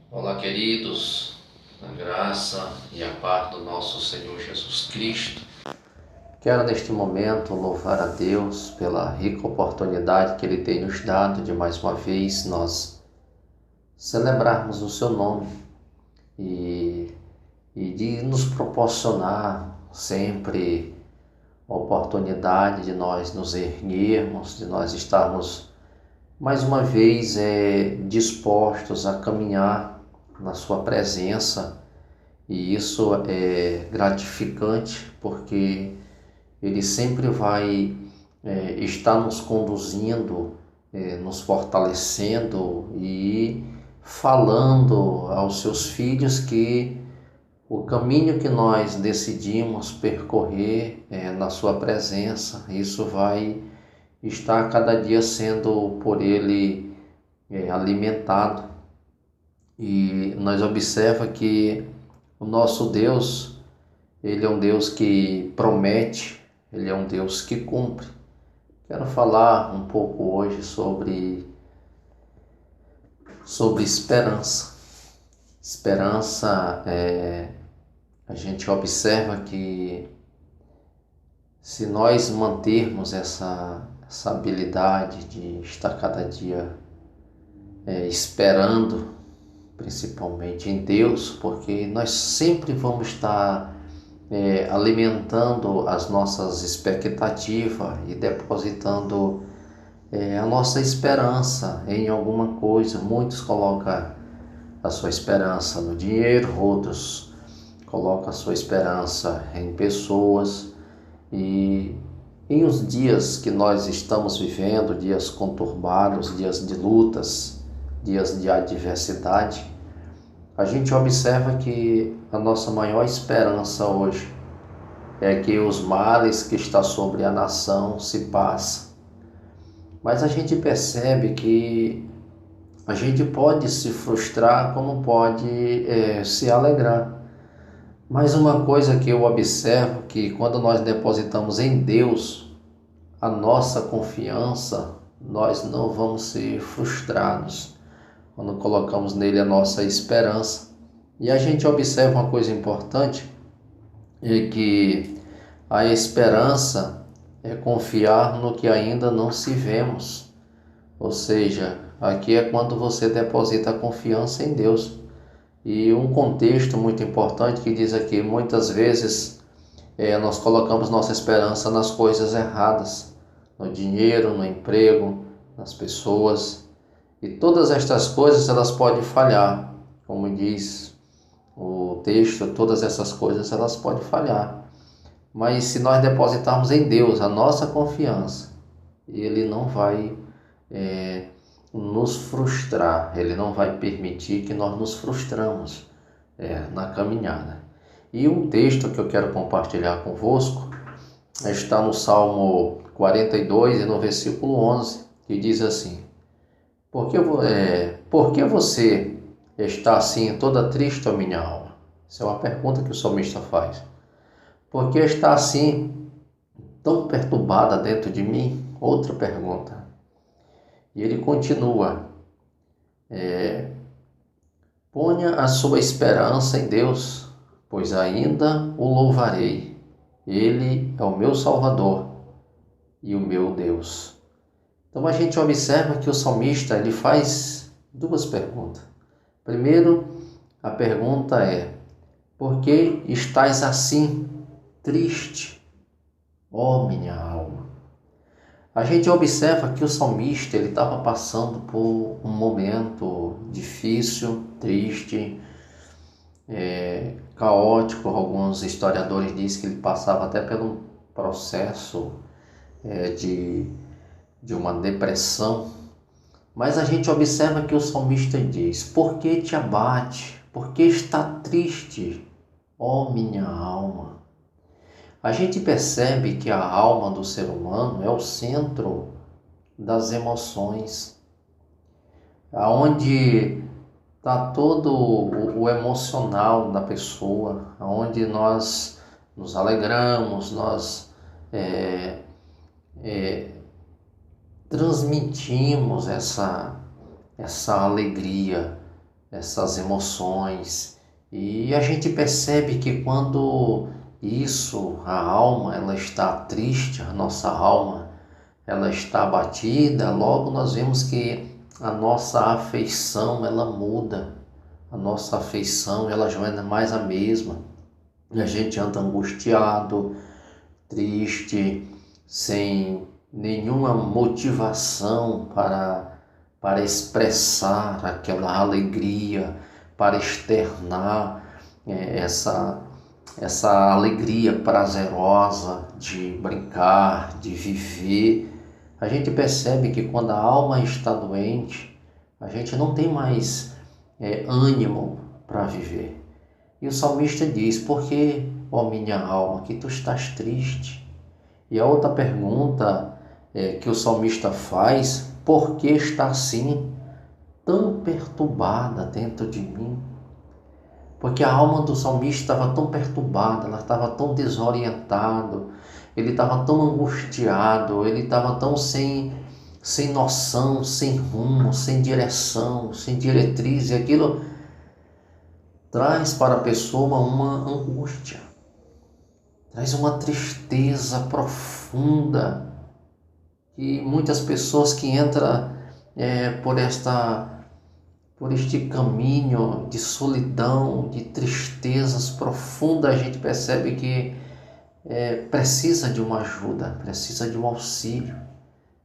Olá, queridos, a graça e a paz do nosso Senhor Jesus Cristo. Quero neste momento louvar a Deus pela rica oportunidade que Ele tem nos dado de mais uma vez nós celebrarmos o Seu nome e de nos proporcionar sempre a oportunidade de nós nos erguermos, de nós estarmos mais uma vez dispostos a caminhar na Sua presença. E isso é gratificante porque Ele sempre vai estar nos conduzindo, nos fortalecendo e falando aos seus filhos que o caminho que nós decidimos percorrer na Sua presença, isso vai estar cada dia sendo por Ele alimentado. E nós observamos que o nosso Deus, Ele é um Deus que promete, Ele é um Deus que cumpre. Quero falar um pouco hoje sobre esperança. Esperança, a gente observa que se nós mantermos essa habilidade de estar cada dia esperando, principalmente em Deus, porque nós sempre vamos estar alimentando as nossas expectativas e depositando a nossa esperança em alguma coisa. Muitos colocam a sua esperança no dinheiro, outros colocam a sua esperança em pessoas. E em os dias que nós estamos vivendo, dias conturbados, dias de lutas, dias de adversidade, a gente observa que a nossa maior esperança hoje é que os males que está sobre a nação se passem. Mas a gente percebe que a gente pode se frustrar como pode se alegrar. Mas uma coisa que eu observo que quando nós depositamos em Deus a nossa confiança, nós não vamos ser frustrados quando colocamos nele a nossa esperança. E a gente observa uma coisa importante, é que a esperança é confiar no que ainda não se vemos. Ou seja, aqui é quando você deposita a confiança em Deus. E um contexto muito importante que diz aqui, muitas vezes nós colocamos nossa esperança nas coisas erradas, no dinheiro, no emprego, nas pessoas. E todas estas coisas elas podem falhar, como diz o texto, todas essas coisas elas podem falhar. Mas se nós depositarmos em Deus a nossa confiança, Ele não vai nos frustrar, Ele não vai permitir que nós nos frustramos na caminhada. E um texto que eu quero compartilhar convosco está no Salmo 42 e no versículo 11, que diz assim: Por que você está assim toda triste, ó minha alma? Essa é uma pergunta que o salmista faz. Por que está assim tão perturbada dentro de mim? Outra pergunta. E ele continua: ponha a sua esperança em Deus, pois ainda o louvarei. Ele é o meu Salvador e o meu Deus. Então a gente observa que o salmista ele faz duas perguntas. Primeiro, a pergunta é: por que estás assim triste, ó minha alma? A gente observa que o salmista ele estava passando por um momento difícil, triste, caótico. Alguns historiadores dizem que ele passava até pelo processo de uma depressão. Mas a gente observa que o salmista diz: por que te abate? Por que está triste, ó minha alma? A gente percebe que a alma do ser humano é o centro das emoções, aonde está todo o emocional da pessoa, onde nós nos alegramos, nós transmitimos essa alegria essas emoções. E a gente percebe que quando a alma, ela está triste, a nossa alma, ela está abatida, logo nós vemos que a nossa afeição, ela muda. A nossa afeição, ela já não é mais a mesma. E a gente anda angustiado, triste, sem nenhuma motivação para expressar aquela alegria, para externar essa alegria prazerosa de brincar, de viver. A gente percebe que quando a alma está doente, a gente não tem mais ânimo para viver. E o salmista diz: por que, ó minha alma, que tu estás triste? E a outra pergunta que o salmista faz: por que está assim, tão perturbada dentro de mim? Porque a alma do salmista estava tão perturbada, ela estava tão desorientada, ele estava tão angustiado, ele estava tão sem noção, sem rumo, sem direção, sem diretriz, e aquilo traz para a pessoa uma angústia, traz uma tristeza profunda, e muitas pessoas que entram por este caminho de solidão, de tristezas profundas, a gente percebe que precisa de uma ajuda, precisa de um auxílio,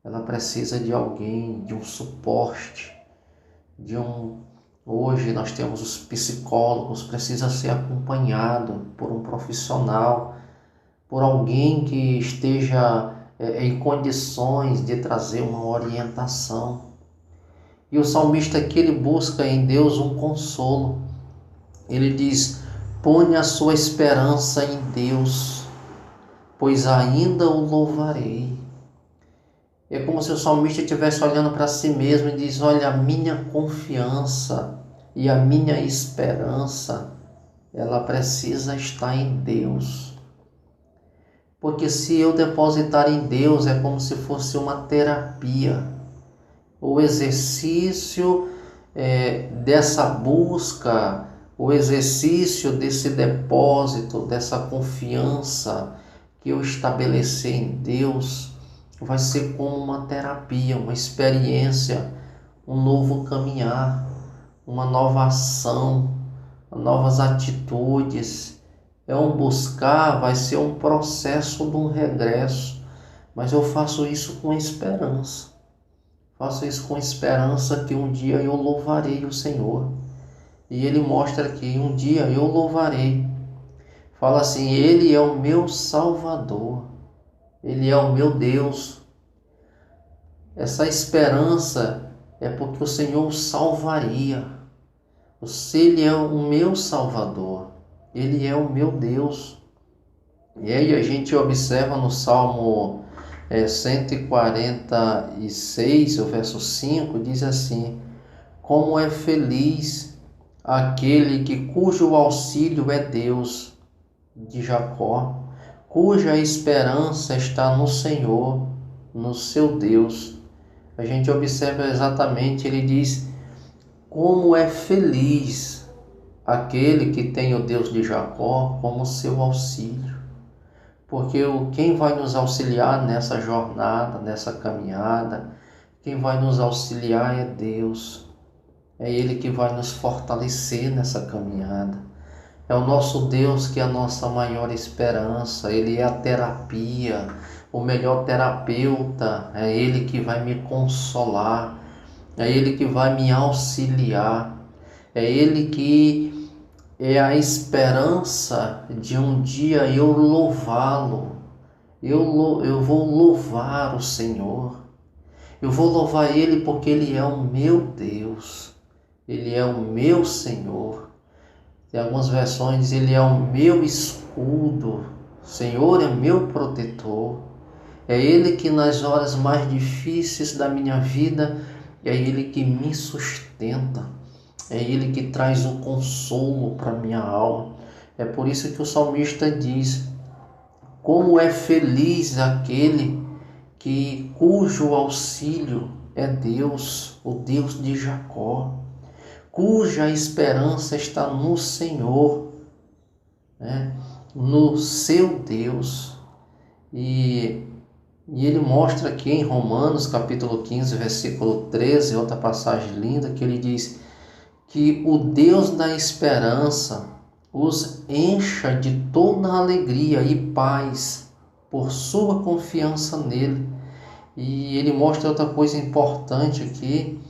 ela precisa de alguém, de um suporte, Hoje nós temos os psicólogos, precisa ser acompanhado por um profissional, por alguém que esteja em condições de trazer uma orientação. E o salmista aqui, ele busca em Deus um consolo. Ele diz: põe a sua esperança em Deus, pois ainda o louvarei. É como se o salmista estivesse olhando para si mesmo e diz: olha, a minha confiança e a minha esperança, ela precisa estar em Deus. Porque se eu depositar em Deus, é como se fosse uma terapia. O exercício dessa busca, o exercício desse depósito, dessa confiança que eu estabelecer em Deus, vai ser como uma terapia, uma experiência, um novo caminhar, uma nova ação, novas atitudes. É um buscar, vai ser um processo de um regresso, mas eu faço isso com esperança. Faço isso com esperança que um dia eu louvarei o Senhor. E ele mostra que um dia eu louvarei. Fala assim: Ele é o meu Salvador. Ele é o meu Deus. Essa esperança é porque o Senhor o salvaria. Ele é o meu Salvador. Ele é o meu Deus. E aí a gente observa no Salmo 146, o verso 5, diz assim: como é feliz aquele cujo auxílio é Deus de Jacó, cuja esperança está no Senhor, no seu Deus. A gente observa exatamente, ele diz: como é feliz aquele que tem o Deus de Jacó como seu auxílio. Porque quem vai nos auxiliar nessa jornada, nessa caminhada, quem vai nos auxiliar é Deus. É Ele que vai nos fortalecer nessa caminhada. É o nosso Deus que é a nossa maior esperança. Ele é a terapia, o melhor terapeuta. É Ele que vai me consolar. É Ele que vai me auxiliar. É Ele que é a esperança de um dia eu louvá-lo. Eu vou louvar o Senhor. Eu vou louvar Ele porque Ele é o meu Deus. Ele é o meu Senhor. Tem algumas versões: Ele é o meu escudo. O Senhor é meu protetor. É Ele que nas horas mais difíceis da minha vida, é Ele que me sustenta. É Ele que traz o consolo para a minha alma. É por isso que o salmista diz: como é feliz aquele cujo auxílio é Deus, o Deus de Jacó. cuja esperança está no Senhor, né? No seu Deus. E ele mostra aqui em Romanos capítulo 15, versículo 13, outra passagem linda, que ele diz que o Deus da esperança os encha de toda alegria e paz por sua confiança nele. E ele mostra outra coisa importante aqui,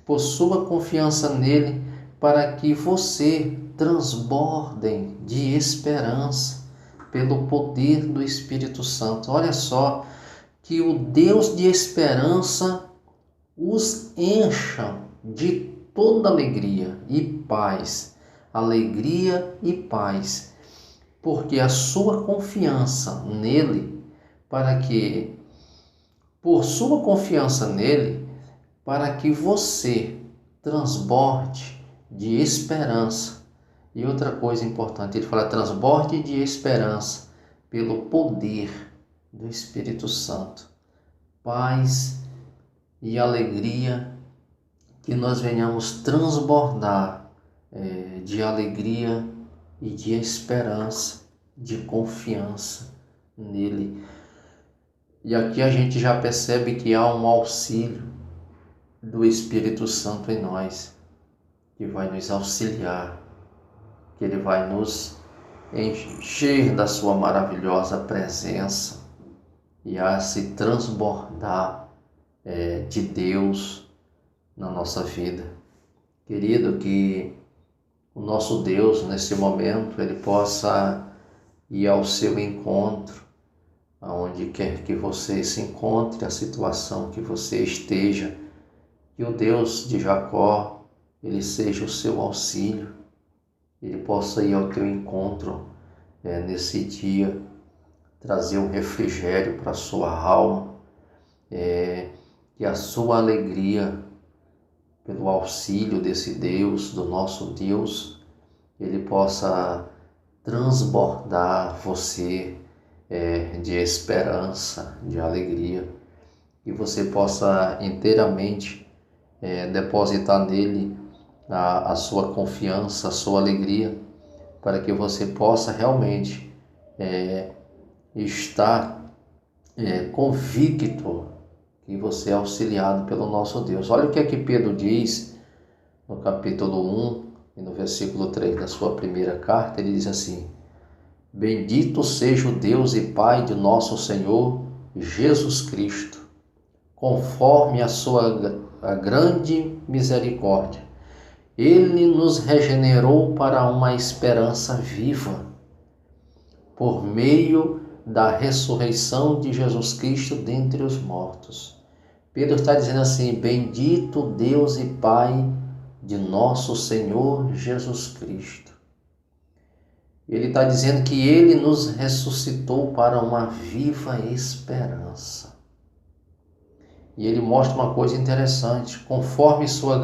por sua confiança nele, para que você transbordem de esperança pelo poder do Espírito Santo. Olha só, que o Deus de esperança os encha de toda alegria e paz. Alegria e paz. Porque a sua confiança nele, por sua confiança nele, para que você transborde de esperança. E outra coisa importante, ele fala transborde de esperança pelo poder do Espírito Santo. Paz e alegria, que nós venhamos transbordar de alegria e de esperança, de confiança nele. E aqui a gente já percebe que há um auxílio do Espírito Santo em nós, que vai nos auxiliar, que ele vai nos encher da sua maravilhosa presença e a se transbordar de Deus na nossa vida. Querido, que o nosso Deus nesse momento ele possa ir ao seu encontro, aonde quer que você se encontre, a situação que você esteja, que o Deus de Jacó ele seja o seu auxílio, ele possa ir ao teu encontro nesse dia, trazer um refrigério para a sua alma, que a sua alegria, pelo auxílio desse Deus, do nosso Deus, ele possa transbordar você de esperança, de alegria, e você possa inteiramente depositar nele a sua confiança, a sua alegria, para que você possa realmente estar convicto que você é auxiliado pelo nosso Deus. Olha o que é que Pedro diz no capítulo 1 e no versículo 3 da sua primeira carta. Ele diz assim: bendito seja o Deus e Pai de nosso Senhor Jesus Cristo, conforme a grande misericórdia. Ele nos regenerou para uma esperança viva, por meio da ressurreição de Jesus Cristo dentre os mortos. Pedro está dizendo assim: bendito Deus e Pai de nosso Senhor Jesus Cristo. Ele está dizendo que ele nos ressuscitou para uma viva esperança. E ele mostra uma coisa interessante: conforme sua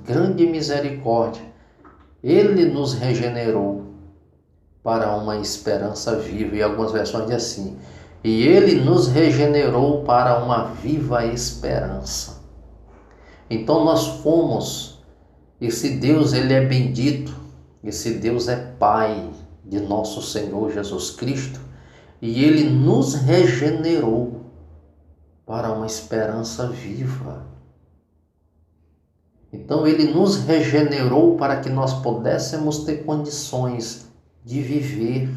grande misericórdia, ele nos regenerou para uma esperança viva. E algumas versões dizem assim: e ele nos regenerou para uma viva esperança. Então nós fomos, esse Deus ele é bendito, esse Deus é Pai de nosso Senhor Jesus Cristo, e ele nos regenerou para uma esperança viva. Então ele nos regenerou para que nós pudéssemos ter condições de viver,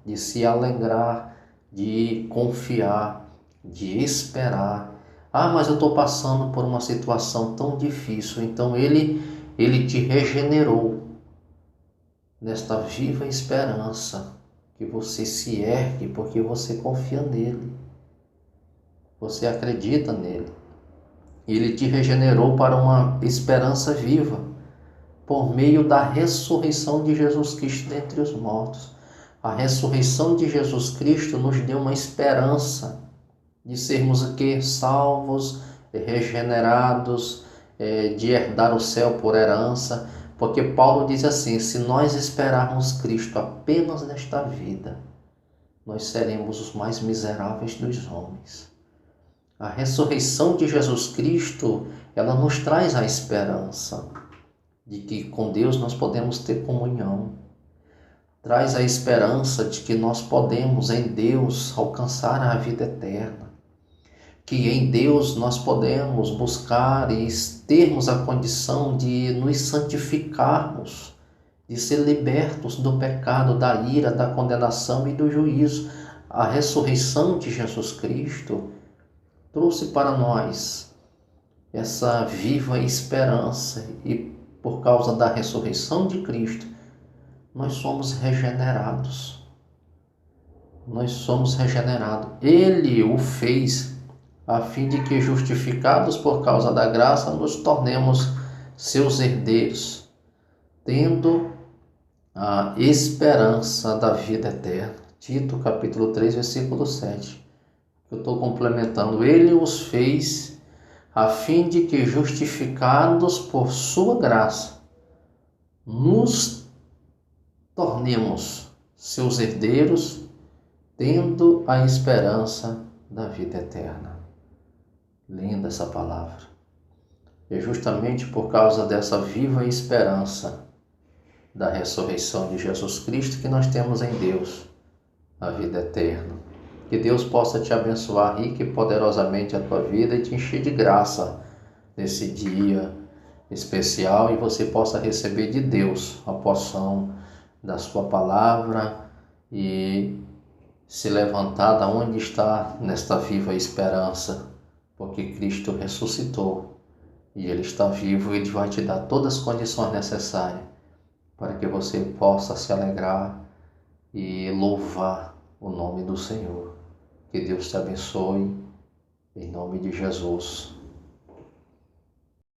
de se alegrar, de confiar, de esperar. Ah, mas eu estou passando por uma situação tão difícil. Então ele te regenerou nesta viva esperança, que você se ergue porque você confia nele, você acredita nele. Ele te regenerou para uma esperança viva, por meio da ressurreição de Jesus Cristo dentre os mortos. A ressurreição de Jesus Cristo nos deu uma esperança de sermos aqui salvos, regenerados, de herdar o céu por herança, porque Paulo diz assim: se nós esperarmos Cristo apenas nesta vida, nós seremos os mais miseráveis dos homens. A ressurreição de Jesus Cristo, ela nos traz a esperança de que com Deus nós podemos ter comunhão. Traz a esperança de que nós podemos em Deus alcançar a vida eterna. Que em Deus nós podemos buscar e termos a condição de nos santificarmos, de ser libertos do pecado, da ira, da condenação e do juízo. A ressurreição de Jesus Cristo trouxe para nós essa viva esperança e por causa da ressurreição de Cristo, nós somos regenerados. Nós somos regenerados. Ele o fez a fim de que, justificados por causa da graça, nos tornemos seus herdeiros, tendo a esperança da vida eterna. Tito, capítulo 3, versículo 7. Eu estou complementando. Ele os fez a fim de que, justificados por sua graça, nos tornemos seus herdeiros, tendo a esperança da vida eterna. Linda essa palavra. É justamente por causa dessa viva esperança da ressurreição de Jesus Cristo que nós temos em Deus a vida eterna. Que Deus possa te abençoar rica e poderosamente a tua vida e te encher de graça nesse dia especial, e você possa receber de Deus a porção da sua palavra e se levantar da onde está nesta viva esperança, porque Cristo ressuscitou e Ele está vivo e Ele vai te dar todas as condições necessárias para que você possa se alegrar e louvar o nome do Senhor. Que Deus te abençoe, em nome de Jesus.